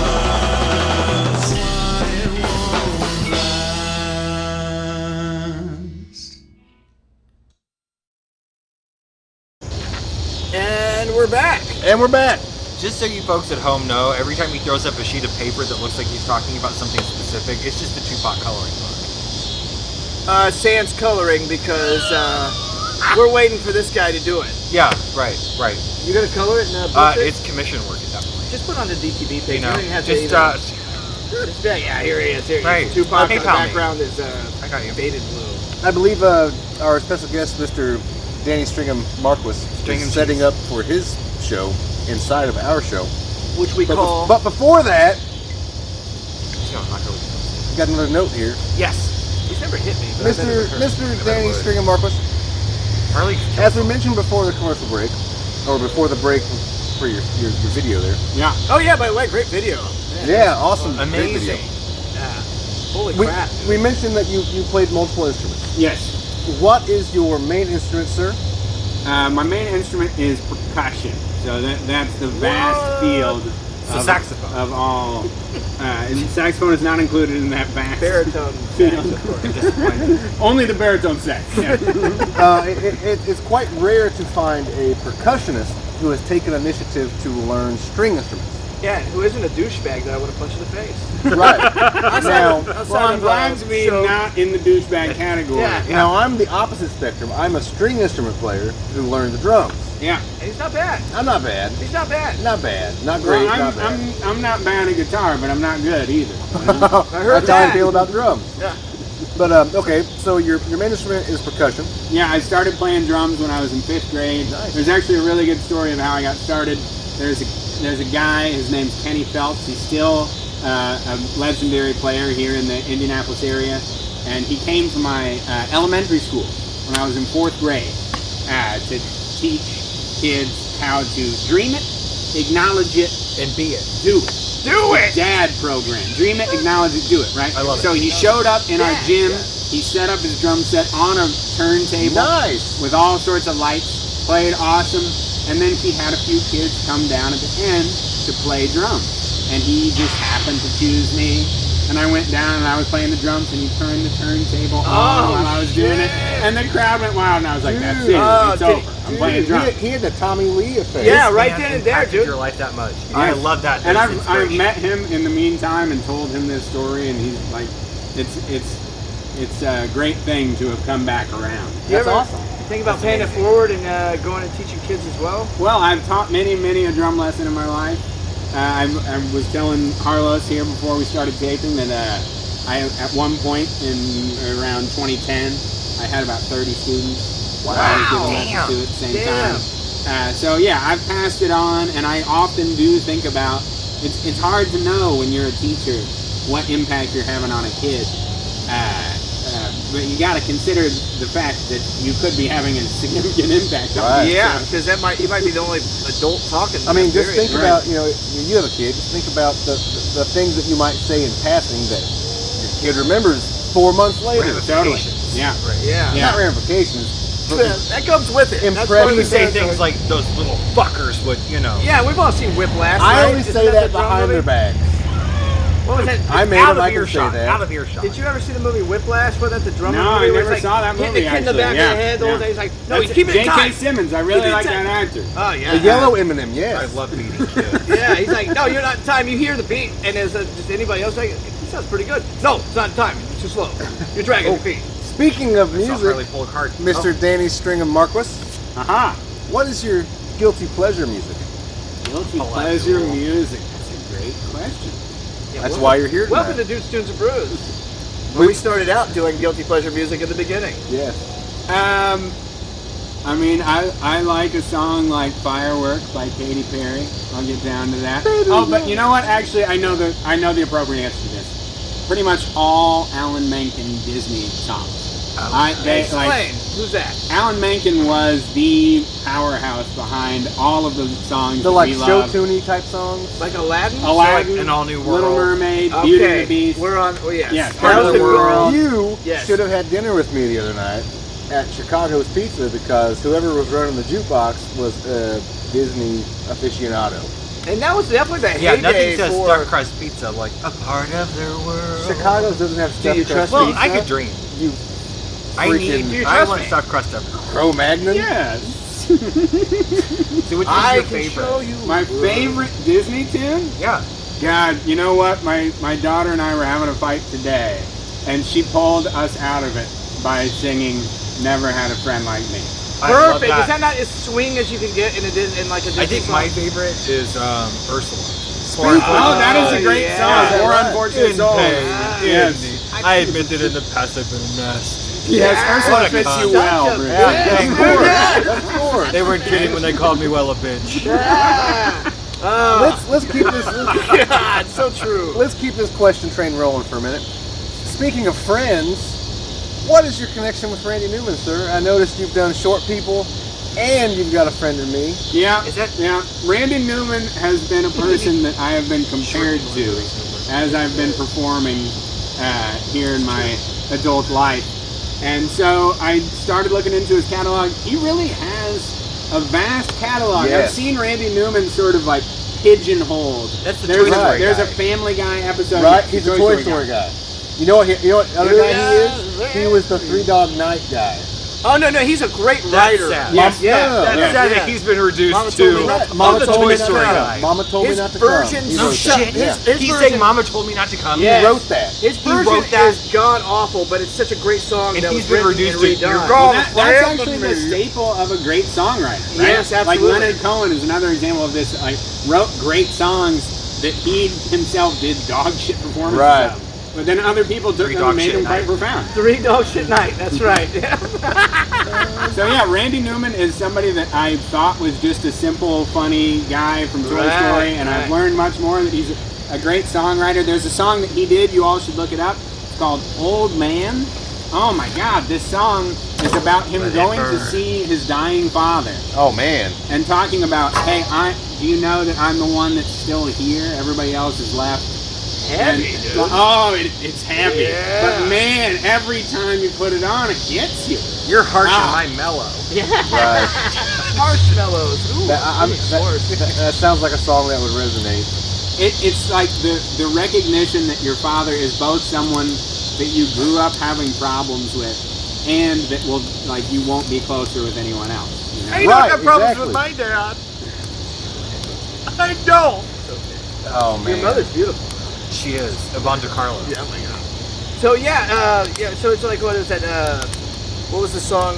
last. And we're back. And we're back. Just so you folks at home know, every time he throws up a sheet of paper that looks like he's talking about something specific, it's just a two-pot coloring book. Sans coloring because we're waiting for this guy to do it. Yeah, right. You gonna color it? It's commission work at that point. Just put on the DTB page. You know, don't even have just to yeah, here he is. Here he Right. is. Tupac Hey, in the pal me. background is I got you. faded blue. I believe our special guest, Mr. Danny Stringham-Marquis, is setting up for his show inside of our show. Which we call... But before that, No, I'm not going to. we got another note here. Yes. He's never hit me. But Mr. Danny Stringham-Marquis, Harley. as we mentioned before the commercial break, or before the break for your video there. Yeah. Oh yeah, by the way, great video. Yeah, awesome. Great Amazing. video. Yeah. Holy We, crap. we mentioned that you played multiple instruments. Yes. What is your main instrument, sir? My main instrument is percussion. So that's the vast field It's a saxophone. of all. And saxophone is not included in that vast Baritone. field. Only the baritone sax. Yeah. It's quite rare to find a percussionist who has taken initiative to learn string instruments. Yeah, who isn't a douchebag that I would have punched in the face. Right. Now, Well, I'm glad to be not in the douchebag category. Yeah. now I'm the opposite spectrum. I'm a string instrument player who learned the drums. Yeah. And he's not bad. I'm not bad. He's not bad. Not bad. Not great. Well, not bad. I'm not bad at guitar, but I'm not good either. I heard That's how I that. feel about drums. Yeah. But okay, so your main instrument is percussion. Yeah, I started playing drums when I was in 5th grade. Nice. There's actually a really good story of how I got started. There's a guy, his name's Kenny Phelps. He's still a legendary player here in the Indianapolis area. And he came to my elementary school when I was in 4th grade to teach kids how to dream it, acknowledge it, And be it. do it. Do it! Dad program. Dream it, acknowledge it, do it, right? I love it. So he showed up in our gym. He set up his drum set on a turntable Nice. with all sorts of lights, played awesome, and then he had a few kids come down at the end to play drums. And he just happened to choose me, and I went down and I was playing the drums, and he turned the turntable on while I was doing it, and the crowd went wild, and I was like, that's it, it's over. I'm playing drums. He had the Tommy Lee effect. Yeah, This right man then and there, impacted dude. your life that much. I love that. And That's I've inspiration. met him in the meantime and told him this story, and he's like, it's a great thing to have come back around. You That's ever awesome. think about paying it forward and going and teaching kids as well? Well, I've taught many a drum lesson in my life. I was telling Carlos here before we started taping that I at one point in around 2010 I had about 30 students. Wow. I was giving lessons to at the same time. So yeah, I've passed it on, and I often do think about it's hard to know when you're a teacher what impact you're having on a kid. But you got to consider the fact that you could be having a significant impact on Right. them. Yeah, because he might be the only adult talking. I mean, just think Right. about, you have a kid, just think about the things that you might say in passing that your kid remembers 4 months later. Totally. Yeah. Yeah. Not ramifications. That comes with it. That's Impressive. part of You the say territory. things like those little fuckers would, Yeah, we've all seen Whiplash. I right? always Isn't say that the drum behind movie? their backs. What was that? I made out him, of I can say earshot. that. Out of earshot. Did you ever see the movie Whiplash? Was that the drummer No, movie? I where never it's saw that hitting movie, the kid in the actually. back Yeah, of the head the whole yeah. day. He's like, no, That's you keep it in J.K. time. Simmons. I really Keep it like in that time. actor. Oh, yeah. The yellow Eminem, yes. I love beating kids. Yeah, he's like, no, you're not in time. You hear the beat. And as just anybody else, like, he sounds pretty good. No, it's not in time. It's too slow. You're dragging your feet. Speaking of I saw Harley music, pull a card. Mr. Danny Stringham-Marquis, Aha. what is your guilty pleasure music? Guilty Oh, pleasure cool. music. That's a great question. That's why you're here tonight. Welcome to Dudes, Tunes, and Brews. Where we started out doing guilty pleasure music in the beginning. Yes. I mean, I like a song like "Firework" by Katy Perry. I'll get down to that. Oh, but you know what? Actually, I know the appropriate answer to this. Pretty much all Alan Menken Disney songs. Explain. Who's that? Alan Menken was the powerhouse behind all of the songs The that like we show love. tuney type songs. Like Aladdin? Aladdin, An All New World. Little Mermaid, Beauty and the Beast. We're on. Oh yes. Yes, Part of the world. You Yes. should have had dinner with me the other night at Chicago's Pizza because whoever was running the jukebox was a Disney aficionado. And that was definitely the Yeah, nothing heyday says for. stuffed crust pizza like a part of their world. Chicago's doesn't have stuffed you crust trust Well, me? pizza. I could dream. You I freaking I want stuffed crust everywhere. Cro-Magnon? Yes. So which I is your can favorite? show you. My favorite Disney tune? Yeah. God, you know what? My daughter and I were having a fight today, and she pulled us out of it by singing "Never Had a Friend Like Me." I love Perfect. Is that not as swing as you can get in like a Disney I think song? my favorite is Ursula. Oh, that is a great yeah. song. Yeah. More Unfortunate Souls. Yes. I admit it in the passive and nasty. Yes, Ursula What a fits you cunt. well, Such a Bruce. bitch. Of course. They weren't kidding when they called me well a bitch. Let's keep this. God, so true. Let's keep this question train rolling for a minute. Speaking of friends, what is your connection with Randy Newman, sir? I noticed you've done Short People, and you've got a friend in me. Yeah, Is that- yeah. Randy Newman has been a person that I have been compared to as I've been performing here in my adult life. And so I started looking into his catalog. He really has a vast catalog. Yes. I've seen Randy Newman sort of like pigeonholed. That's the There's Toy Story There's guy. a Family Guy episode. Right? He's the Toy Story guy. You know what? You know what other guy he is? He was the Three Dog Night guy. Oh no, he's a great writer. sad. Yes. Yeah, No, that's It's no. sad yeah. that he's been reduced Mama told me to not to- Mama the told Toy me not to Story come. guy. Mama told me His not to version- come. He No wrote Shit. that. Yeah. His He's version- saying Mama told me not to come. Yes. He wrote that. His He version wrote that. is god awful, but it's such a great song And that he's was been written reduced and to, "You're redone. wrong." That's actually the staple of a great songwriter. Right? Yes, Like absolutely. Leonard Cohen is another example of this. Like wrote great songs that he himself did dog shit performances Right. of. But then other people took Three them Dog and made Shit them quite Night. profound. Three Dog Shit Night. That's right. So yeah, Randy Newman is somebody that I thought was just a simple, funny guy from Toy Right, Story, and right. I've learned much more that he's a great songwriter. There's a song that he did, you all should look it up. It's called Old Man. Oh my God, this song is about him Let it going to burn. see his dying father Oh man. and talking about, hey, do you know that I'm the one that's still here? Everybody else is left. Heavy, And- dude. Oh, it's heavy. Yeah. But man, every time you put it on, it gets you. You're harsh Ah. and I'm mellow. Right. Marshmallows. Ooh, That sounds like a song that would resonate. It's like the recognition that your father is both someone that you grew up having problems with, and that will you won't be closer with anyone else. You know? I don't Right, have problems exactly. with my dad. I don't. Oh man. Your mother's beautiful. She is. Yvonne DiCarlo. Yeah, oh my God. So yeah, so it's like, what is that? What was the song?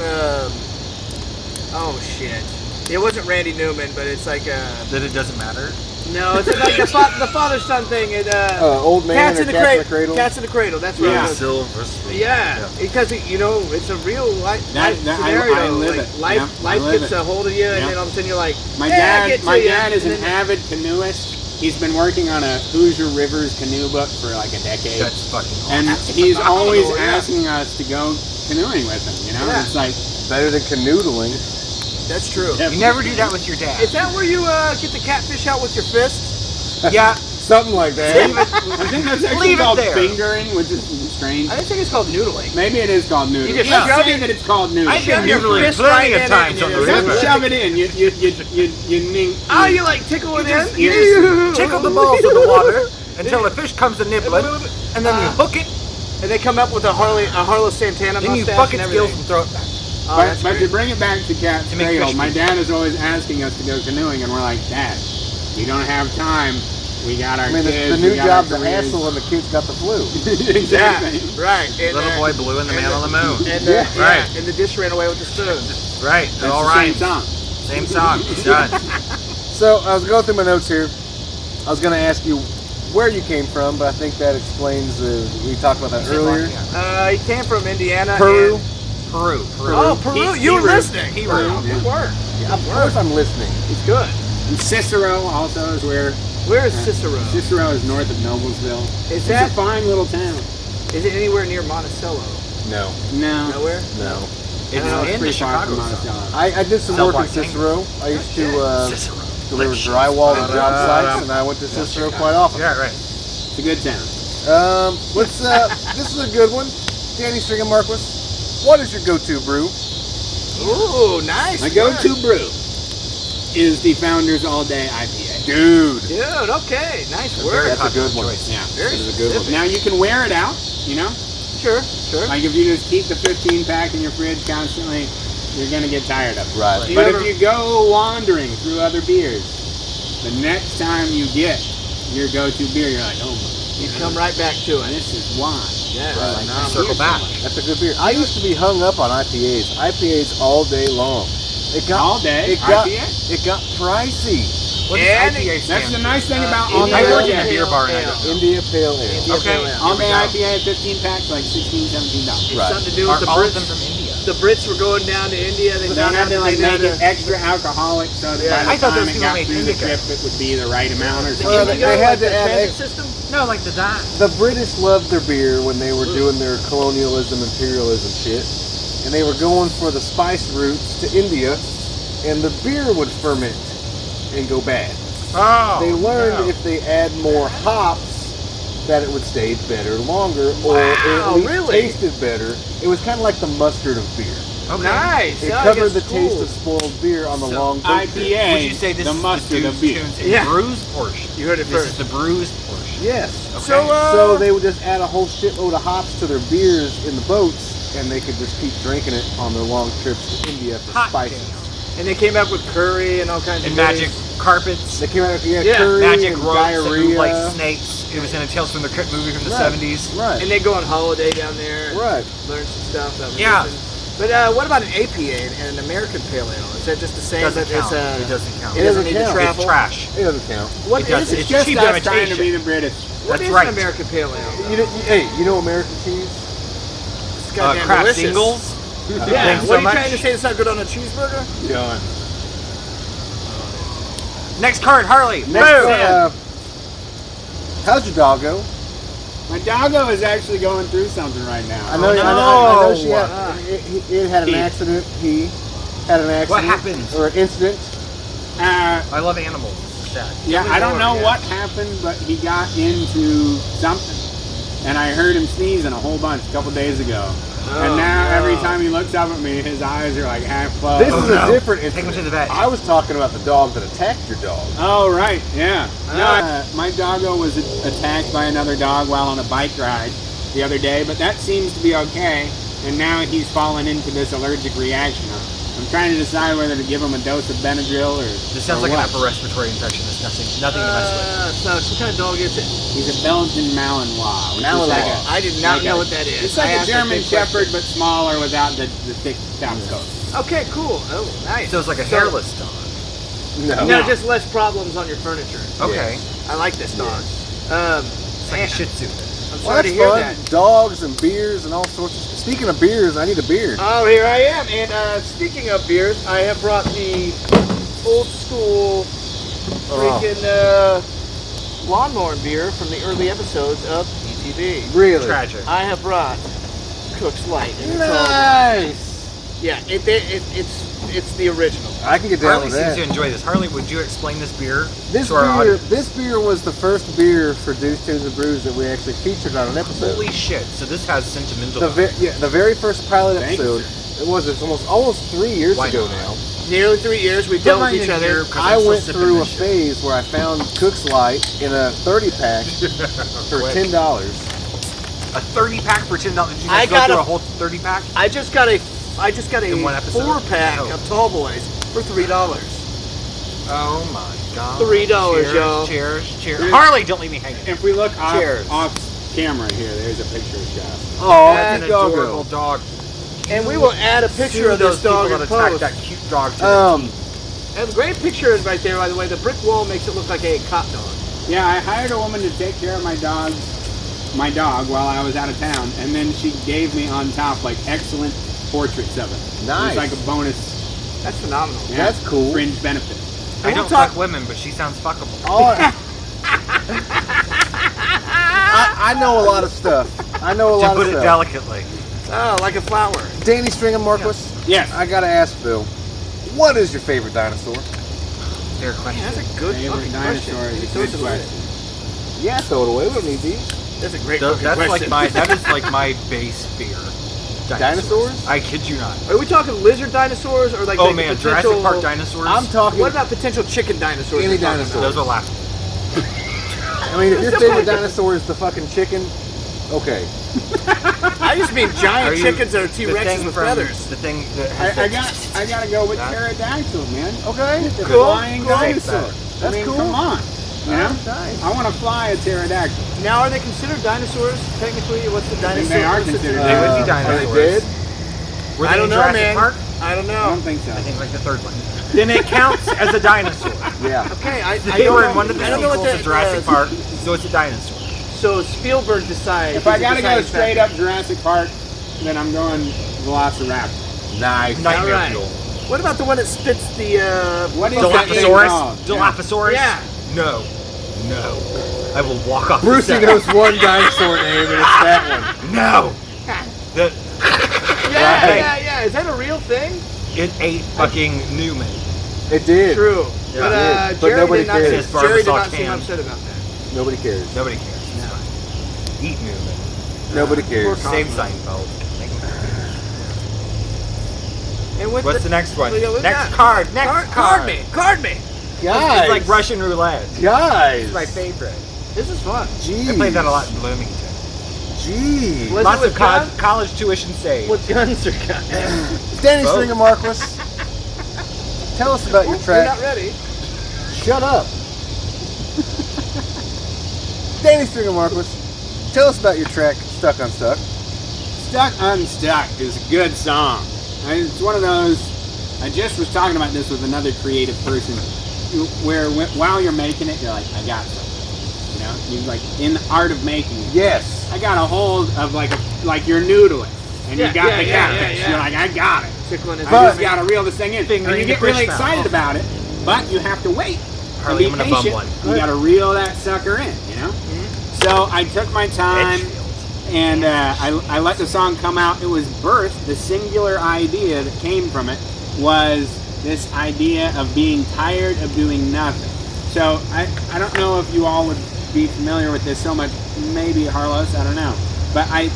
Oh shit! It wasn't Randy Newman, but it's like That it doesn't matter. no, it's like the father-son thing. It Old Man Cats or in the Cats in the Cradle. Cradle? Cats in the Cradle. That's right. Yeah. Silver spoon. Yeah, because it's a real life That- scenario. I live like, it. Life, Yeah, I life live gets it. a hold of you, and Yeah. then all of a sudden you're like, My "Yeah, I get dad, to my you," dad is and an then- avid canoeist. He's been working on a Hoosier Rivers canoe book for like a decade, That's fucking awesome. and he's always Oh, yeah. asking us to go canoeing with him. You know, Yeah. it's like Better than canoodling. That's true. You never do that with your dad. Is that where you get the catfish out with your fist? Yeah. Something like that. I think that's actually Leave it called there. fingering, which is strange. I think it's called noodling. Maybe it is called noodling. You just Let's shove say it- that it's called noodling. I've been your noodling fist plenty right in of it times and on you the just river. Shove it in. You Oh, you like tickle it in? You just tickle the balls with the water until a fish comes to nibble it, and then you hook it, And they come up with a Harlow Santana then you mustache fuck and its gills everything. and throw it back. Oh, But, that's but to great. bring it back to Cat's To make Cradle, fish my food. dad is always asking us to go canoeing, and we're like, Dad, we don't have time. We got our I mean, kids. the new we got job's our a careers." hassle and the kid's got the flu. Exactly. Yeah, right. And, Little boy blue and the man on the moon. And, Yeah. Right. And the dish ran away with the spoon. Right. That's All the right. same song. Same song. Done. So I was going through my notes here. I was going to ask you, where you came from, but I think that explains. We talked about that earlier. He came from Indiana. Peru. Peru. Oh, Peru! You were listening. Peru. Good work. Yeah, of course, I'm listening. He's good. And Cicero also is where. Where is Cicero? Cicero is north of Noblesville. Is It's that? a fine little town. Is it anywhere near Monticello? No, No. Nowhere. no. It's No, in the pretty far Chicago from side. Monticello. I did some work in Cicero. I used to Cicero. deliver drywall to job sites, and I went to Cicero quite often. Yeah, right. It's a good town. Let's. This is a good one. Danny Stringham-Marquis. What is your go-to brew? Ooh, nice. My go-to brew is the Founders All Day IPA. Dude. Dude, okay, nice work. That's a good one. Yeah. Very That is a good one. specific. Now you can wear it out, you know? Sure. Like if you just keep the 15 pack in your fridge constantly, you're gonna get tired of it. Right. Do you But ever- if you go wandering through other beers, the next time you get your go-to beer, you're like, oh You my, come right back to it. this is wine. Yeah. Right. Nah, Circle back. That's a good beer. I used to be hung up on IPAs. IPAs all day long. It got All day, It got IPA? it got pricey. What does And IPA stand That's the for? nice thing about India all day I worked in a Ale. beer bar and I don't know. India Pale Ale. India Okay. Pale Ale. all day Here we go. IPA 15 packs like $16, $17. It's Right. something to do Are with the all of Brits. them from India? The Brits were going down to India. They They found out had to that like they make had it extra alcoholic so that Yeah. by I the thought time those it people got made through the indica. trip, it would be the right amount or the Well, something. they Indigo, had like to the add transit ex- system. No, like the dye. The British loved their beer when they were doing their colonialism, imperialism shit, and they were going for the spice routes to India, and the beer would ferment and go bad. Oh. They learned if they add more hops that it would stay better longer, or Wow, at least really? tasted better. It was kind of like the mustard of beer. Okay. Nice. It Yeah, covered the gets taste cool. of spoiled beer on the So, long boat trip. IPA, Would you say this the is mustard the of beer. Dudes and Yeah. Brews portion? You heard it This first. is the Brews portion. Yes. Okay. So they would just add a whole shitload of hops to their beers in the boats, and they could just keep drinking it on their long trips to India for Hot spices. And they came up with curry and all kinds And of magic goodies. carpets. They came out with Yeah, curry Magic and ropes that move diarrhea. like snakes. It was in a Tales from the Crypt movie from the Right. 70s. Right. And they go on holiday down there and Right. learn some stuff. That was Yeah. interesting. But what about an APA and an American Pale Ale? Is that just the same? Doesn't but count. it's It doesn't count. It doesn't It need doesn't to count. It's travel. trash. It doesn't count. What It does. is it? It's Just cheap us trying to imitation. be the British. What That's is right. an American Pale Ale? You know American cheese? It's goddamn Kraft delicious. singles. Yeah. Thanks What so are you much. trying to say? It's not good on a cheeseburger? Done. Next card, Harley. Next, Boom. how's your doggo? My doggo is actually going through something right now. I know, no. I know she had, Ah. it had an He. accident. He had an accident. What happened? Or an incident. I love animals. Sad. Yeah, I don't know Yeah. what happened, but he got into something. And I heard him sneezing a whole bunch a couple days ago. And now every time he looks up at me, his eyes are like half closed. This is no. a different Take him incident. to the vet. I was talking about the dog that attacked your dog. Oh, right, yeah. No, Ah. my doggo was attacked by another dog while on a bike ride the other day, but that seems to be okay. And now he's fallen into this allergic reaction. I'm trying to decide whether to give him a dose of Benadryl or. This sounds or like what. an upper respiratory infection. It's nothing to mess with. So what kind of dog is it? He's a Belgian Malinois. which is Malinois. like a- I did not like know a- what that is. It's like I a asked German big question. Shepherd, but smaller without the thick top coat. Okay, cool. Oh, nice. So it's like a hairless dog. No. No, just less problems on your furniture. Okay. I like this dog. It's like Man, a Shih Tzu. I'm Well, sorry that's to hear fun. that. Dogs and beers and all sorts of. Speaking of beers, I need a beer. Oh, here I am. And speaking of beers, I have brought the old school freaking lawnmower beer from the early episodes of ETV. Really? Tragic. I have brought Cook's Light. And it's all- Nice. yeah, it's the original. I can get down Harley with seems that. to enjoy this. Harley, would you explain this beer This to our beer, audience? this beer was the first beer for Dudes, Tunes, and Brews that we actually featured on an episode. Holy shit! So this has sentimental. The very first pilot Thank you, episode. It's almost 3 years Why ago not? now. Nearly 3 years we dealt with each other. I went through a phase where I found Cook's Light in a 30 pack for Quick. $10. A 30 pack for $10. Did you I guys go got through a- a whole 30 pack? I just got a In one episode? 4-pack Oh. of Tall Boys for $3. Oh my god! $3, Cheers, y'all. Cheers! Cheers! Harley, don't leave me hanging. If we look Cheers. off camera here, there's a picture of Jeff. Oh, That's an doggo. adorable dog. And we will add a picture of this dog that in attacked post. that cute dog to the Um, And a great picture right there, by the way. The brick wall makes it look like a cop dog. Yeah, I hired a woman to take care of my dog while I was out of town, and then she gave me on top like excellent portraits of it. Nice. It's like a bonus. That's phenomenal. Yeah, That's cool. Fringe benefit. I don't fuck women, but she sounds fuckable. Oh, I know a lot of stuff. I know a lot To of put it stuff. delicately. Oh, like a flower. Danny Stringham-Marquis, Yes. I gotta ask Bill, what is your favorite dinosaur? Fair question. Man, that's a good Favorite fucking dinosaur question. is a Throw good it away. question. Yeah, throw it away. We don't need these. That's a great So fucking that's question. that is like my base fear. Dinosaurs? I kid you not. Are we talking lizard dinosaurs or like Oh the man, potential... Jurassic Park dinosaurs. I'm talking. What about potential chicken dinosaurs? Any we're talking dinosaur. Those are laughable. I mean, if your favorite dinosaur is the fucking chicken, okay. about? I just mean Are giant you chickens that are the T-Rexes thing with from- feathers. The thing that has I gotta go with That- pterodactyl, man. Okay. The Cool, flying cool. dinosaur. That's I mean, cool. come on. You know? Nice. I want to fly a pterodactyl. Now, are they considered dinosaurs technically? What's the I think dinosaur? they are what's the- considered They would be Are they dinosaurs. dead? Were I they don't in know, Jurassic man. Park? I don't I know. don't think so. I think like the third one. Then it counts as a dinosaur. Yeah. Okay, I They don't were know. in one of the I don't know what sequels of Jurassic Park, so it's a dinosaur. So Spielberg decides. If I he's a gotta go deciding straight factor. up Jurassic Park, then I'm going Velociraptor. Nice. Nightmare Alright. fuel. What about the one that spits the? What is that thing Dilophosaurus? called? Dilophosaurus? Yeah. No. No. I will walk off Brucey the set. knows one dinosaur name, and it's that one. No. The, Yeah. Is that a real thing? it ate fucking Newman. It did. True. Yeah. But, It did. But Jerry nobody did not. cares. Yes, Jerry did Barbara not saw seem Cam. upset about that. Nobody cares. Nobody cares. No. Eat Newman. Nobody cares. Save Seinfeld. And with What's the next one? Yeah, what's Next that? card. Next Card me. Card me. Guys. It's like Russian roulette. Guys. It's my favorite. This is fun. Jeez. I played that a lot in Bloomington. Jeez. Was Lots it of with guns? college tuition saved. What guns are guns? Danny Both. Stringham-Marquis, tell us about your You're track. not ready. Shut up. Danny Stringham-Marquis, tell us about your track, Stuck Unstuck. Stuck Unstuck is a good song. It's one of those, I just was talking about this with another creative person, where while you're making it, you're like, I got something. You know, you're like, in the art of making it. Yes. I got a hold of like you're noodling, and Yeah, you got the yeah, catfish. yeah. You're like, I got it. Tickling his I But- just gotta reel this thing in. Finger And you in get the really fish mouth. excited about it, but you have to wait. Harley, And I'm be gonna bum patient. one. You gotta reel that sucker in, you know? So I took my time, and I let the song come out. It was birthed, the singular idea that came from it was this idea of being tired of doing nothing. So I don't know if you all would be familiar with this so much, maybe Harlos, I don't know. But I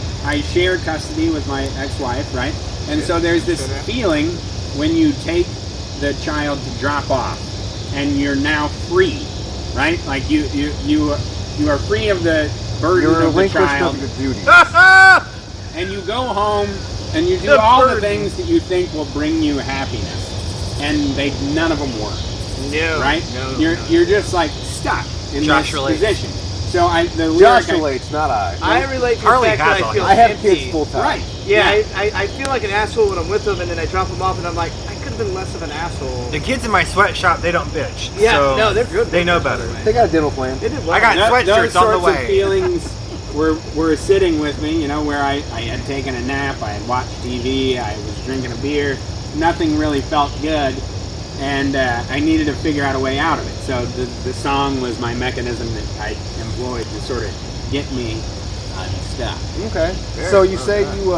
shared custody with my ex-wife, right? And so there's this feeling when you take the child to drop off and you're now free, right? Like you are free of the burden You're of the relinquished child. of your duty. And you go home and you do The all the burden. things that you think will bring you happiness, and none of them work, No. right? No. You're just like stuck in Josh this relates. position. So the Josh lyric relates, not I. I relate to the Harley fact has that I all feel I have empty. kids full time. right? Yeah, I feel like an asshole when I'm with them, and then I drop them off, and I'm like, I could have been less of an asshole. The kids in my sweatshop, they don't bitch. Yeah, so no, they're good. They know better. They got a dental plan. They did well. I got Those sweatshirts on the sorts of way. feelings were sitting with me, you know, where I had taken a nap, I had watched TV, I was drinking a beer, nothing really felt good, and I needed to figure out a way out of it. So the song was my mechanism that I employed to sort of get me unstuck. Okay. So you say you,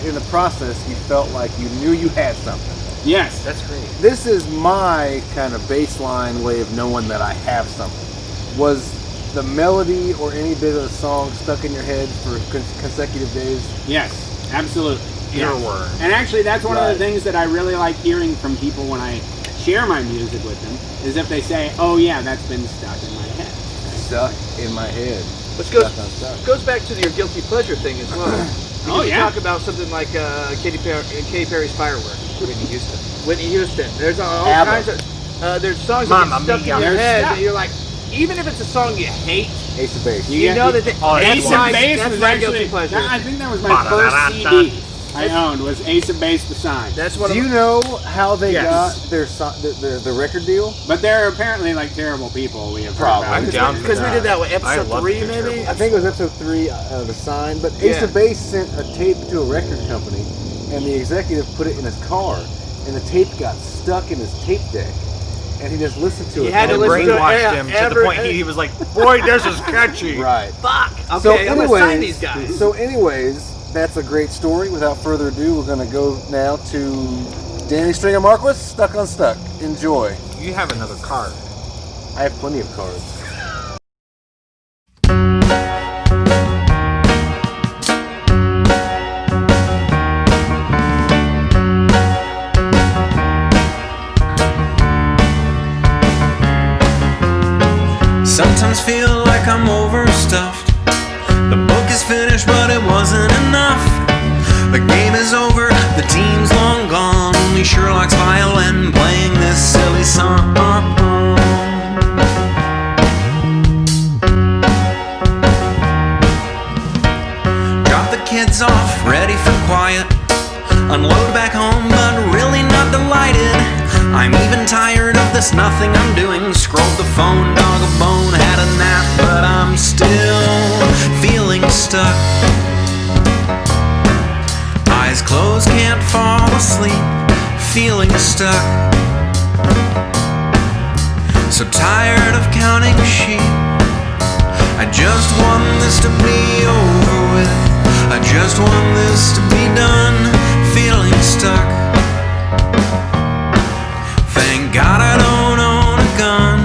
in the process, you felt like you knew you had something. Yes. That's great. This is my kind of baseline way of knowing that I have something. Was the melody or any bit of the song stuck in your head for consecutive days? Yes, absolutely. Earworm. And actually, that's one of Right. the things that I really like hearing from people when I share my music with them, is if they say, oh yeah, that's been stuck in my head. Stuck in my head. Which goes Stuck unstuck. goes back to your guilty pleasure thing as well. Oh, You yeah. talk about something like Katy Perry's Firework. Whitney Houston. Whitney Houston. There's all ABBA. kinds of there's songs Mamma that get stuck in Mia. your There's head stuff. that you're like, even if it's a song you hate, Ace of Base. you know that Oh, that's Ace my, of Base that's was my actually, guilty pleasure. I think that was my first CD. I owned was Ace of Base the Sign. That's what Do you know how they Yes. got the record deal? But they're apparently like terrible people. We have heard Probably. about. I'm down for because we that. did that with I episode love 3, the maybe. terrible. I think it was episode 3, The Sign. But Ace Yeah. of Base sent a tape to a record company, and the executive put it in his car, and the tape got stuck in his tape deck, and he just listened to He it. had to It listen to it brainwashed him to the every- point he was like, boy, this is catchy. Right. Fuck. Okay, So I'm gonna sign these guys. anyways, that's a great story. Without further ado, we're going to go now to Danny Stringham-Marquis, Stuck on Stuck. Enjoy. You have another card. I have plenty of cards. Sometimes feel like I'm overstuffed. The book is finished, but it wasn't enough. The game is over, the team's long gone. Only Sherlock's violin playing this silly song. Drop the kids off, ready for quiet. Unload back home, but really not delighted. I'm even tired of this nothing I'm doing. Scrolled the phone, dog a bone, had a nap, but I'm still feeling stuck. Eyes closed, can't fall asleep, feeling stuck. So tired of counting sheep. I just want this to be over with. I just want this to be done, feeling stuck. Thank God I don't own a gun.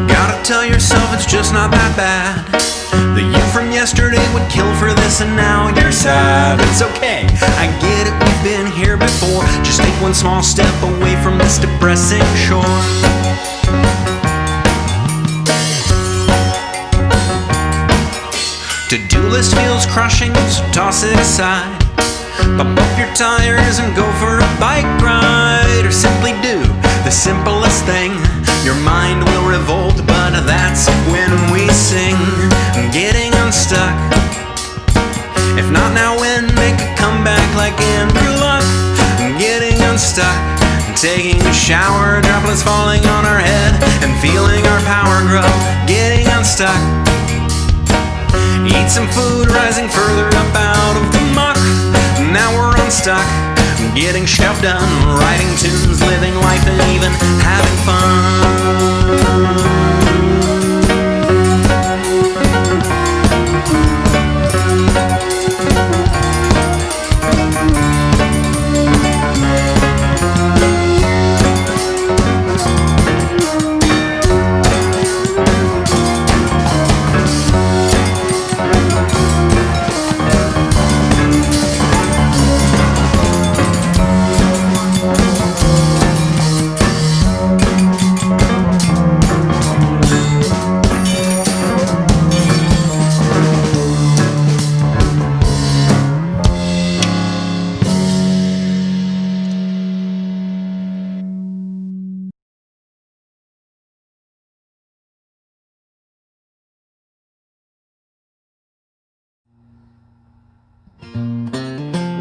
Gotta tell yourself it's just not that bad. The you from yesterday would kill for this, and now you're sad. It's okay, I get it, we've been here before. Just take one small step away from this depressing shore. To-do list feels crushing, so toss it aside. Pump up your tires and go for a bike ride, or simply do the simplest thing. Your mind will revolt, but that's when we sing. Getting unstuck. If not now, when? Make a comeback like Andrew Luck. Getting unstuck. Taking a shower, droplets falling on our head, and feeling our power grow. Getting unstuck. Eat some food, rising further up out of the muck. Now we're unstuck. Getting stuff done, writing tunes, living life, and even having fun.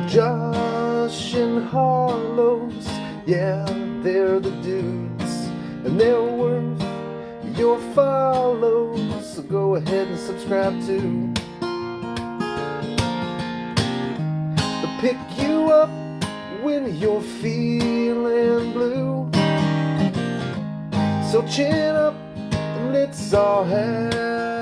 Josh and Harlow's, yeah, they're the dudes, and they're worth your follows, so go ahead and subscribe to. They'll pick you up when you're feeling blue, so chin up and let's all have